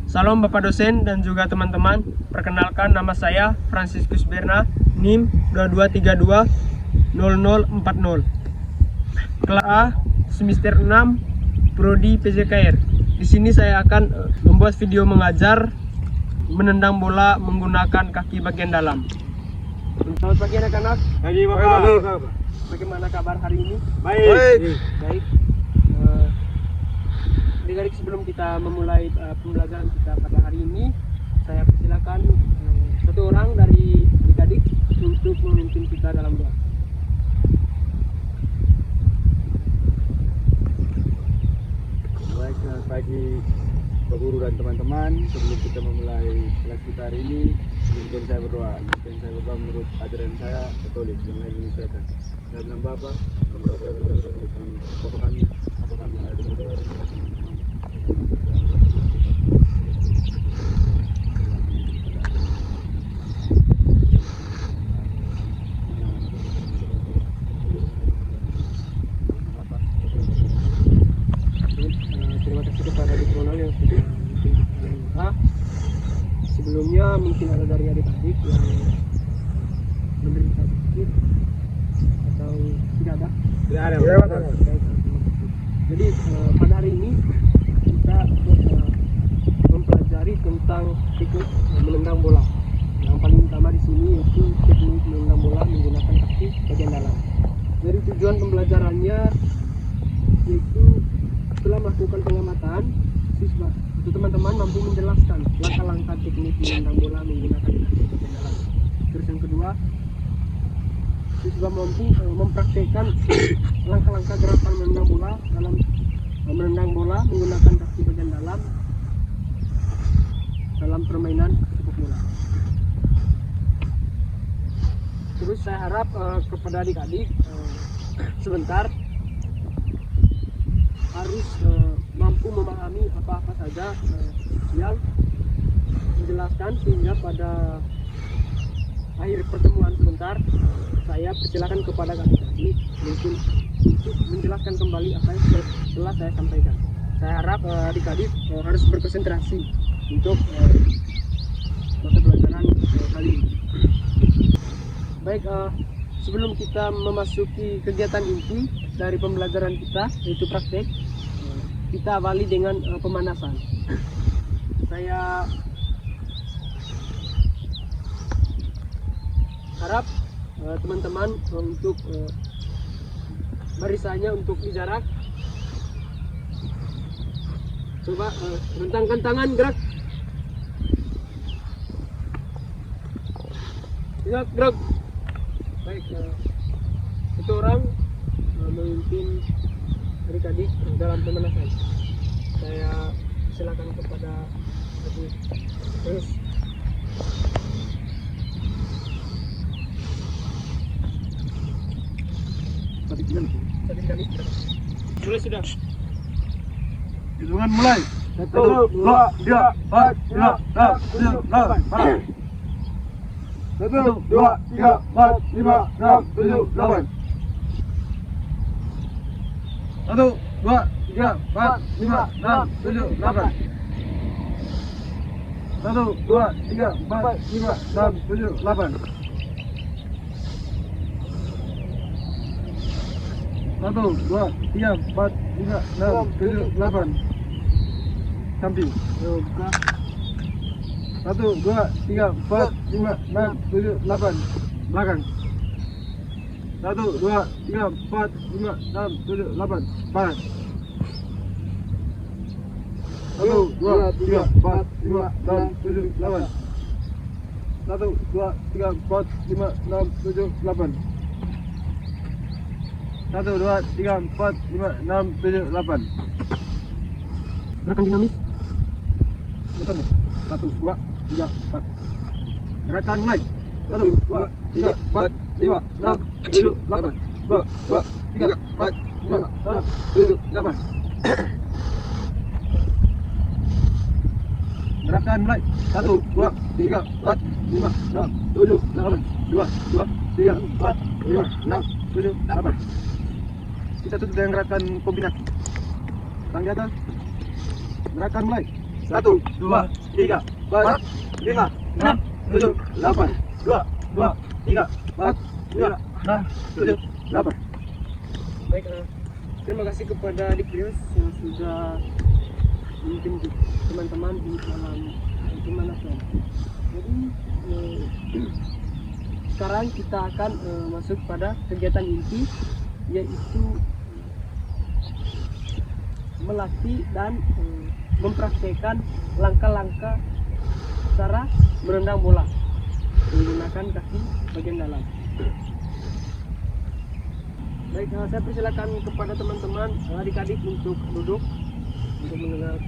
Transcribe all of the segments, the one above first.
Salam Bapak dosen dan juga teman-teman. Perkenalkan, nama saya Franciscus Berna, NIM 22320040. Kelas A, semester 6, Prodi PJKR. Di sini saya akan membuat video mengajar menendang bola menggunakan kaki bagian dalam. Selamat pagi anak-anak. Pagi Bapak. Bagaimana kabar hari ini? Baik. Baik. Adik-adik, sebelum kita memulai pembelajaran kita pada hari ini, saya persilakan satu orang dari adik-adik untuk memimpin kita dalam doa. Baik, selamat pagi Pak Guru dan teman-teman. Sebelum kita memulai kelas kita hari ini, izinkan saya berdoa. Izinkan saya berdoa menurut ajaran saya Katolik yang lain menyesuaikan. Saya bilang Bapa, Bapa kami, Terima kasih kepada Adik Ronald yang sudah memimpin kita. Sebelumnya mungkin ada dari adik-adik yang menderita sakit atau tidak ada? tidak ada. Jadi pada hari ini kita mempelajari tentang teknik menendang bola. Yang paling utama di sini yaitu teknik menendang bola menggunakan kaki bagian dalam. Dari tujuan pembelajarannya yaitu setelah melakukan pengamatan, siswa atau teman-teman mampu menjelaskan langkah-langkah teknik menendang bola menggunakan kaki bagian dalam. Terus yang kedua, siswa mampu mempraktekkan langkah-langkah gerakan menendang bola dalam menendang bola menggunakan kaki bagian dalam permainan sepak bola. Terus saya harap kepada adik-adik sebentar harus mampu memahami apa-apa saja yang dijelaskan, sehingga pada akhir pertemuan sebentar saya persilakan kepada adik-adik mungkin untuk menjelaskan kembali apa yang telah saya sampaikan. Saya harap adik-adik harus berkonsentrasi untuk mata pelajaran kali ini. Baik, sebelum kita memasuki kegiatan inti dari pembelajaran kita, yaitu praktek, kita awali dengan pemanasan. Saya harap teman-teman untuk barisannya untuk di jarak. Coba rentangkan tangan, gerak. Gerak. Baik, satu orang memimpin adik-adik dalam pemanasan. Saya silakan kepada adik. Terus sudah. Hitungan mulai. 1, 2, 3, 4, 5, 6, 7, 8. Mana? 1, 2, 3, 4, 5, 6, 7, 8. 1, 2, 3, 4, 5, 6, 7, 8. 1, 2, 3, 4, 5, 6, 7, 8. 1, 2, 3, 4, 5, 6, 7, 8. Samping. 1, 2, 3, 4, 5, 6, 7, 8. Belakang. 1, 2, 3, 4, 5, 6, 7, 8. Panas. 1, 2, 3, 4, 5, 6, 7, 8. 1, 2, 3, 4, 5, 6, 7, 8. 1, 2, 3, 4, 5, 6, 7, 8. Gerakan dinamis. Betul nih. 1, 2, 3, 4. Gerakan mulai. 1, 2, 3, 4, 5, 6, 7, 8. 2, 2, 3, 4, 5, 6, 7, 8. Gerakan mulai. 1, 2, 3, 4, 5, 6, 7, 8. 2, 2, 3, 4, 5, 6, 7, 8. Kita tutup dengan gerakan kombinasi. Tangan di atas. Gerakan mulai. 1, 2, 3, 4, 5, 6, 7, 8, 2, 2, 3, 4, 5, 6, 7, 8. Baik, terima kasih kepada Adik Rius yang sudah menjemput teman-teman di dalam pemanasan. Jadi sekarang kita akan masuk pada kegiatan inti, yaitu melatih dan mempraktekkan langkah-langkah cara menendang bola menggunakan kaki bagian dalam. Baik, saya persilakan kepada teman-teman adik-adik untuk duduk untuk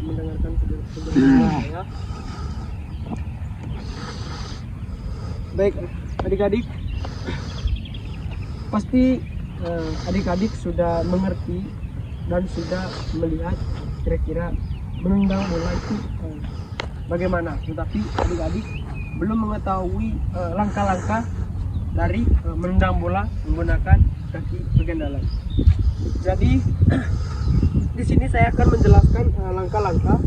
mendengarkan penjelasan saya. Baik, adik-adik, pasti adik-adik sudah mengerti dan sudah melihat kira-kira menendang bola itu bagaimana, tetapi adik-adik belum mengetahui langkah-langkah dari menendang bola menggunakan kaki bagian dalam. Jadi di sini saya akan menjelaskan langkah-langkah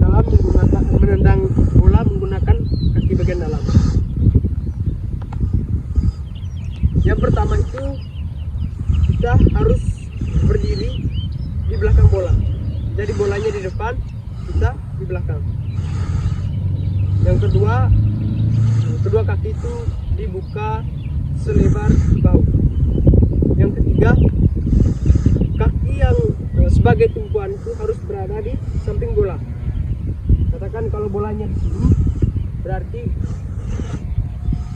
dalam menggunakan menendang bola menggunakan kaki bagian dalam. Yang pertama itu kita harus berdiri di belakang bola. Jadi bolanya di depan, kita di belakang. Yang kedua kaki itu dibuka selebar bahu. Yang ketiga, kaki yang sebagai tumpuan itu harus berada di samping bola. Katakan kalau bolanya di sini, berarti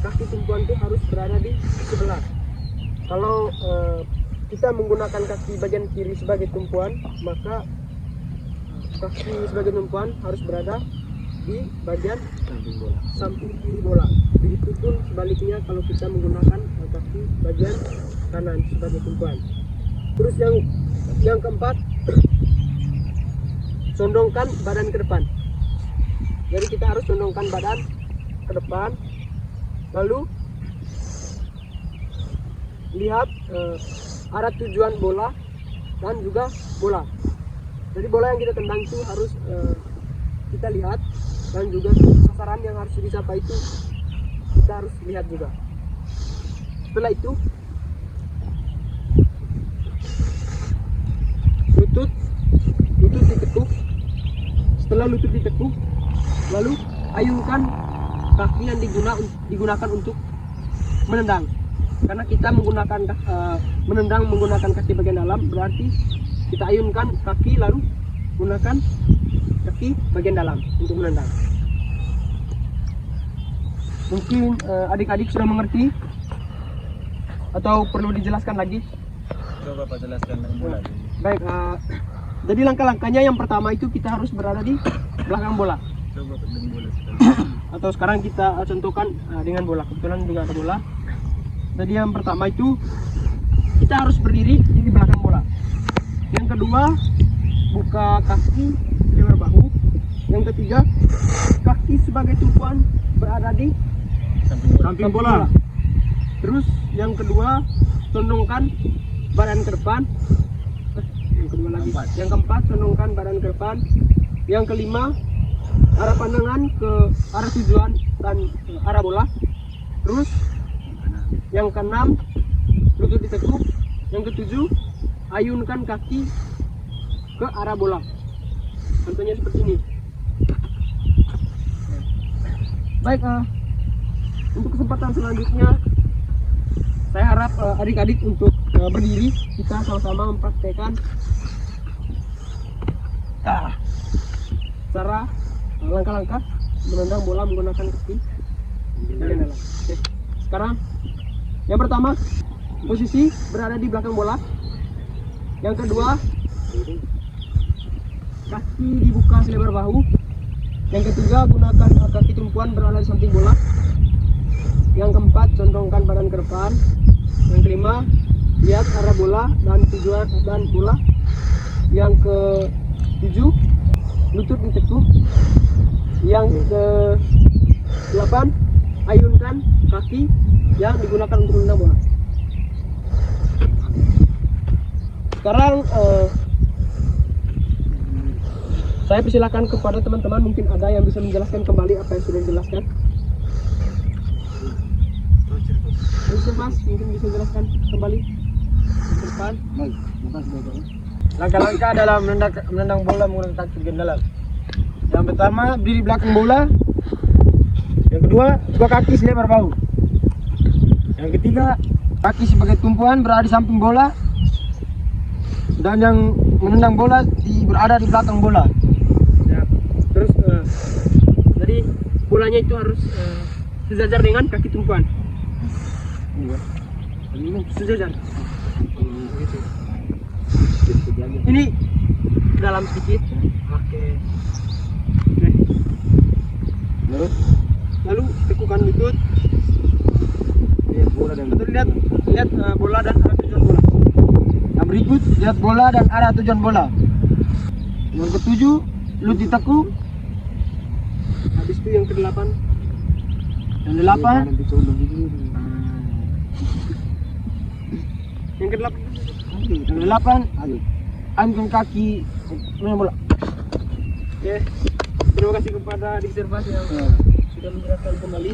kaki tumpuan itu harus berada di sebelah. Kalau kita menggunakan kaki bagian kiri sebagai tumpuan, maka kaki sebagai tumpuan harus berada di bagian samping kiri bola. Begitupun sebaliknya kalau kita menggunakan kaki bagian kanan sebagai tumpuan. Terus yang keempat, condongkan badan ke depan. Jadi kita harus condongkan badan ke depan, lalu lihat arah tujuan bola dan juga bola. Jadi bola yang kita tendang itu harus kita lihat, dan juga sasaran yang harus dicapai itu kita harus lihat juga. Setelah itu lutut ditekuk. Setelah lutut ditekuk, lalu ayunkan kaki yang digunakan untuk menendang. Karena kita menggunakan menendang menggunakan kaki bagian dalam, berarti kita ayunkan kaki lalu gunakan kaki bagian dalam untuk menendang. Mungkin adik-adik sudah mengerti atau perlu dijelaskan lagi? Coba Pak jelaskan dengan bola. Baik, jadi langkah-langkahnya yang pertama itu kita harus berada di belakang bola. Coba dengan bola sekali. Atau sekarang kita contohkan dengan bola. Kebetulan juga ada bola. Jadi yang pertama itu kita harus berdiri di belakang bola. Yang kedua, buka kaki lebar bahu. Yang ketiga, kaki sebagai tumpuan berada di samping bola. Terus yang kedua, condongkan badan ke depan. Yang kedua lagi. Yang keempat, condongkan badan ke depan. Yang kelima, arah pandangan ke arah tujuan dan arah bola. Terus yang keenam, lutut ditekuk. Yang ketujuh, ayunkan kaki ke arah bola. Contohnya seperti ini. Baik, untuk kesempatan selanjutnya saya harap adik-adik untuk berdiri, kita sama-sama mempraktekkan cara langkah-langkah menendang bola menggunakan kaki bagian dalam. Oke. Sekarang yang pertama, posisi berada di belakang bola. Yang kedua, kaki dibuka selebar bahu. Yang ketiga, gunakan kaki tumpuan berada di samping bola. Yang keempat, condongkan badan ke depan. Yang kelima, lihat arah bola dan tujuan dan bola. Yang ketujuh, lutut ditekuk. Yang ke-8, ayunkan kaki yang digunakan untuk menendang bola. Sekarang Saya persilakan kepada teman-teman, mungkin ada yang bisa menjelaskan kembali apa yang sudah dijelaskan. Terus Mas, mungkin bisa jelaskan kembali ke depan. Baik, makasih Bapak. Langkah-langkah dalam menendang bola menggunakan kaki bagian dalam. Yang pertama, berdiri belakang bola. Yang kedua, dua kaki selebar bahu. Yang ketiga, kaki sebagai tumpuan berada di samping bola. Dan yang menendang bola berada di belakang bola. Ya. Terus, jadi bolanya itu harus sejajar dengan kaki tumpuan. Ini sejajar. Ini dalam sedikit. Oke. Lalu tekukan lutut. Lihat bola dan Lihat bola dan arah tujuan bola. Yang berikut, lihat bola dan arah tujuan bola. Yang ketujuh, lutut ditekuk. Habis itu yang kedelapan. Yang delapan. Yang kedelapan. Yang delapan. Angkat kaki main bola. Oke. Terima kasih kepada Adik Servas yang sudah menjelaskan kembali.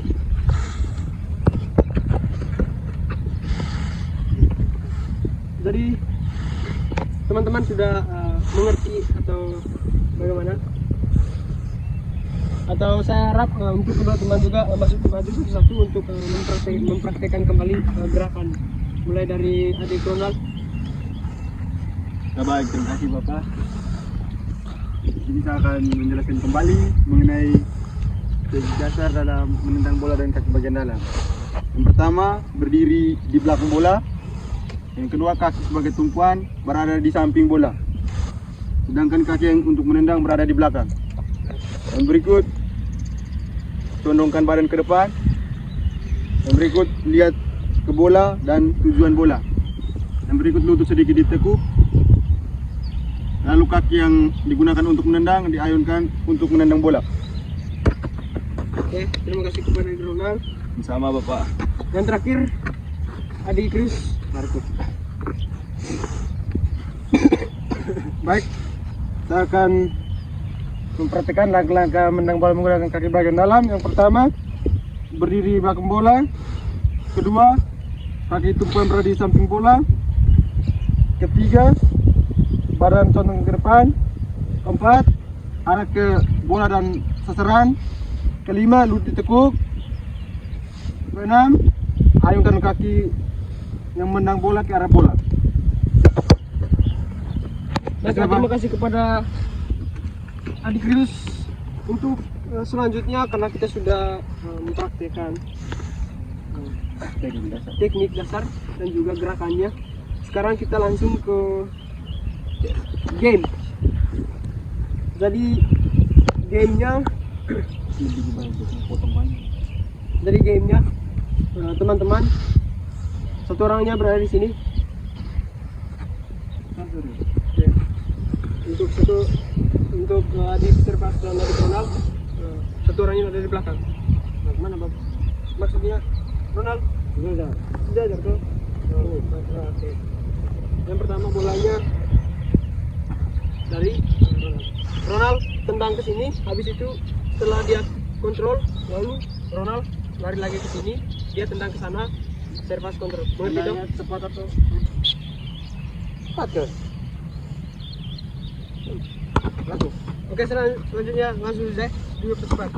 Jadi teman-teman sudah mengerti atau bagaimana? Atau saya harap untuk teman-teman juga masuk maju satu-satu untuk mempraktekkan kembali gerakan. Mulai dari Adik Ronald. Ya, baik, terima kasih Bapak. Jadi saya akan menjelaskan kembali mengenai teknik dasar dalam menendang bola dan kaki bagian dalam. Yang pertama, berdiri di belakang bola. Yang kedua, kaki sebagai tumpuan berada di samping bola. Sedangkan kaki yang untuk menendang berada di belakang. Yang berikut, condongkan badan ke depan. Yang berikut, lihat ke bola dan tujuan bola. Yang berikut, lutut sedikit ditekuk. Lalu kaki yang digunakan untuk menendang diayunkan untuk menendang bola. Oke, terima kasih kepada Adik Ronald. Sama Bapak. Yang terakhir, Adik Chris Markus. Baik, saya akan mempraktikkan langkah-langkah menendang bola menggunakan kaki bagian dalam. Yang pertama, berdiri belakang bola. Kedua, kaki tumpuan berada di samping bola. Ketiga, badan condong ke depan. Keempat, arah ke bola dan sasaran. Kelima, lutut ditekuk. Keenam, ayunkan kaki yang menendang bola ke arah bola. Terima kasih kepada Adik Rius untuk selanjutnya, karena kita sudah mempraktikkan teknik dasar dan juga gerakannya. Sekarang kita langsung ke game. Jadi gamenya teman-teman, satu orangnya berada di sini. Untuk Adik Servas dan Adik Ronald, satu orangnya ada di belakang. Nah, mana Bang? Maksudnya Ronald? Sudah tuh. Oke. Yang pertama bolanya dari Ronald tendang ke sini, habis itu setelah dia kontrol, lalu Ronald lari lagi ke sini, dia tendang ke sana, Servas kontrol. Mengerti dong? Cepat atau cepat kan? Langsung. Oke, selanjutnya langsung Zek, dulu cepat.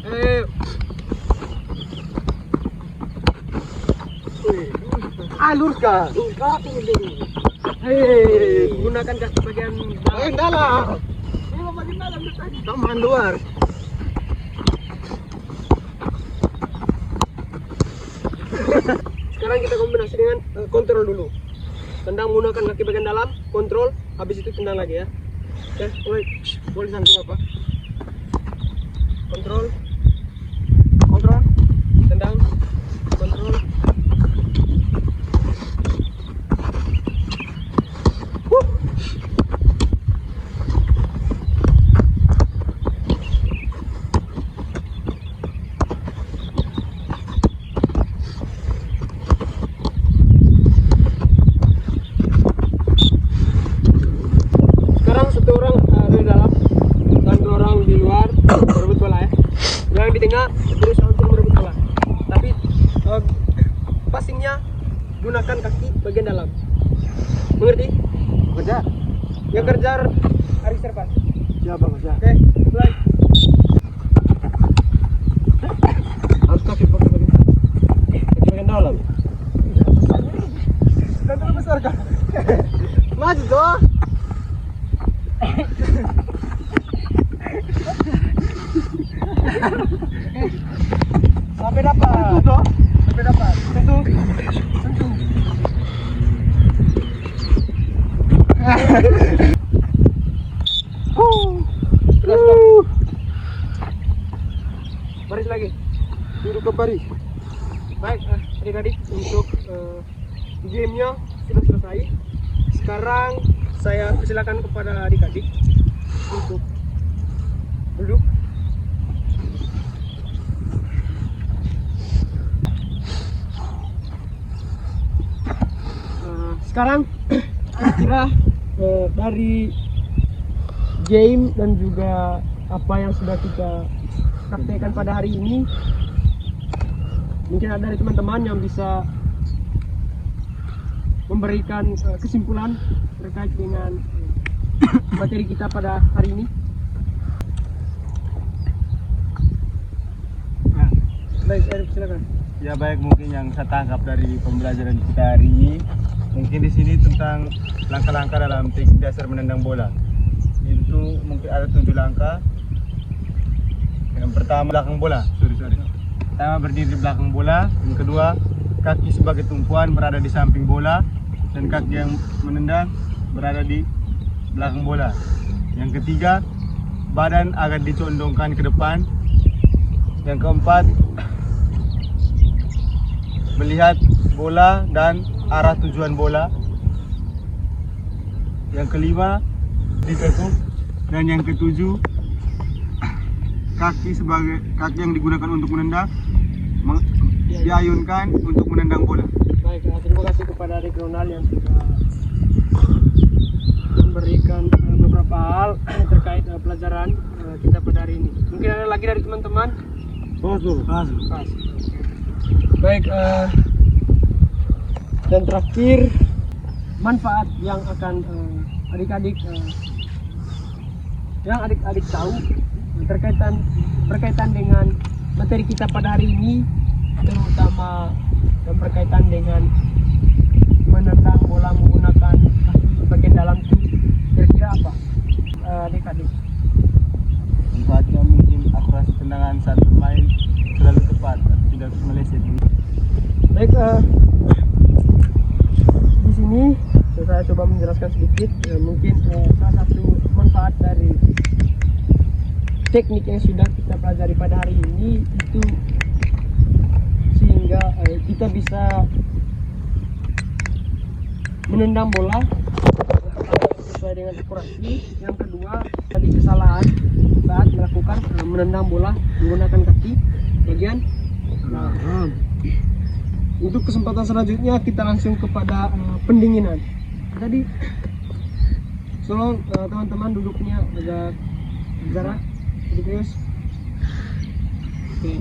Ayo. Alurkan. Hei, gunakan kaki bagian dalam. Ini bagian dalam tadi. Taman luar. Sekarang kita kombinasi dengan kontrol dulu. Tendang menggunakan kaki bagian dalam, kontrol, habis itu tendang lagi ya. Oke, boleh langsung apa? Kontrol, tendang, kontrol. Sekarang satu orang dari dalam dan yang di tengah berusaha untuk merebut bola. Tapi passingnya gunakan kaki bagian dalam. Mengerti? Kejar. Yang kejar Aris Serpas. Siapa Mas ya? Oke, mulai. Harus kaki bagian dalam. Kan terlalu besar kan? Maju toh. Sampai dapat. Sampai dapat. Sentuh. Sentuh. Baris lagi. Duduk ke baris. Baik, adik-adik, untuk gamenya sudah selesai. Sekarang saya persilakan kepada adik-adik untuk duduk. Sekarang kira dari game dan juga apa yang sudah kita praktekkan pada hari ini, mungkin ada dari teman-teman yang bisa memberikan kesimpulan terkait dengan materi kita pada hari ini. Baik, silakan. Ya baik, mungkin yang saya tangkap dari pembelajaran kita hari ini, mungkin di sini tentang langkah-langkah dalam teknik dasar menendang bola. Itu mungkin ada 7 langkah. Yang pertama belakang bola. Pertama berdiri di belakang bola. Yang kedua kaki sebagai tumpuan berada di samping bola dan kaki yang menendang berada di belakang bola. Yang ketiga badan agak dicondongkan ke depan. Yang keempat melihat bola dan arah tujuan bola. Yang kelima ditekuk. Dan yang ketujuh kaki yang digunakan untuk menendang diayunkan untuk menendang bola. Baik, terima kasih kepada Adik Ronald yang sudah memberikan beberapa hal terkait pelajaran kita pada hari ini. Mungkin ada lagi dari teman-teman? Pas. Baik, dan terakhir manfaat yang akan adik-adik tahu berkaitan dengan materi kita pada hari ini, terutama yang berkaitan dengan menendang bola menggunakan kaki bagian dalam itu, kira-kira apa adik-adik? Manfaatnya mungkin akurasi tendangan saat bermain selalu tepat, tidak meleset. Baik, di sini saya coba menjelaskan sedikit. Mungkin salah satu manfaat dari teknik yang sudah kita pelajari pada hari ini itu sehingga kita bisa menendang bola sesuai dengan akurasi. Yang kedua, tadi kesalahan saat melakukan menendang bola menggunakan kaki bagian dalam. Untuk kesempatan selanjutnya kita langsung kepada pendinginan. Tadi tolong teman-teman duduknya agak jarak sedikit. Oke.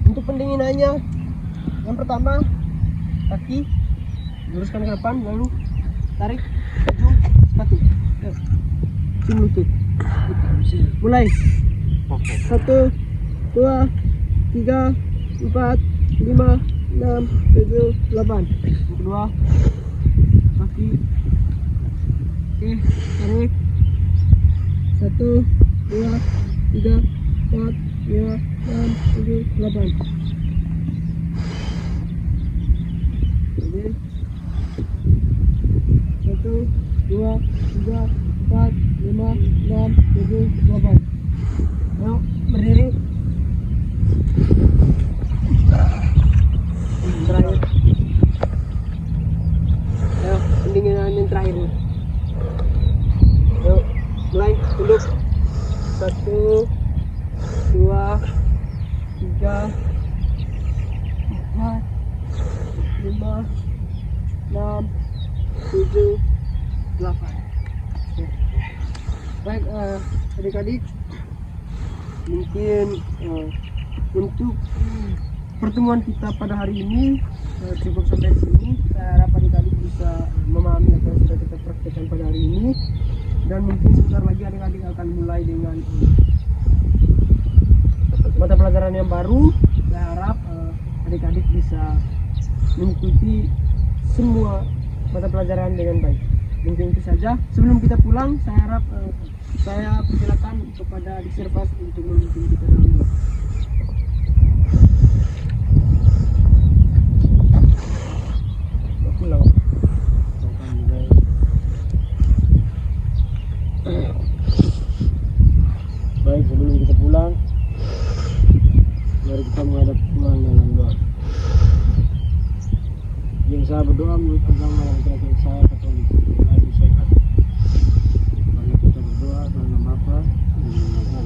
Untuk pendinginannya, yang pertama kaki luruskan ke depan, lalu tarik ujung sepatu. Cium lutut. Mulai. 1, 2, 3, 4, 5, 6, 7, 8. Yang kedua kaki. Oke, tarik. 1, 2, 3, 4, 5, 6, 7, 8. Oke. 1, 2, 3, 4, 5, 6, 7, 8. Ayo berdiri. Terakhir. Ayo pendinginan yang terakhir nih. Ayo mulai duduk. 1, 2, 3, 4, 5, 6, 7, 8. Baik, adik-adik, mungkin untuk pertemuan kita pada hari ini cukup sampai di sini. Saya harap adik-adik bisa memahami apa yang sudah kita praktekkan pada hari ini, dan mungkin sebentar lagi adik-adik akan mulai dengan mata pelajaran yang baru. Saya harap adik-adik bisa mengikuti semua mata pelajaran dengan baik. Mungkin itu saja. Sebelum kita pulang, saya harap saya persilakan kepada Adik Sirfas untuk memimpin kita dalam doa. Pulang. Baik, sebelum kita pulang, mari kita menghadap Tuhan dalam doa. Yang saya berdoa menurut agama yang terakhir saya Katolik, lalu sehat. Mari kita berdoa dalam Bapa dan dalam Tuhan.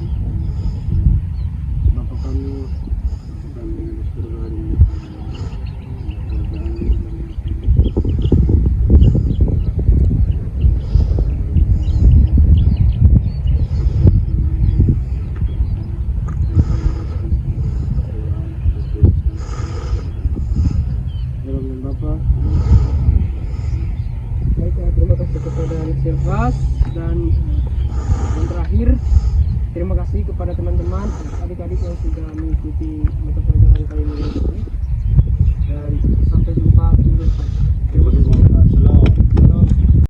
Bapa kami yang di surga, terima kasih kepada Adik Sirfas, dan yang terakhir terima kasih kepada teman-teman adik-adik yang sudah mengikuti mata pelajaran kali ini, dan sampai jumpa minggu depan. Terima kasih.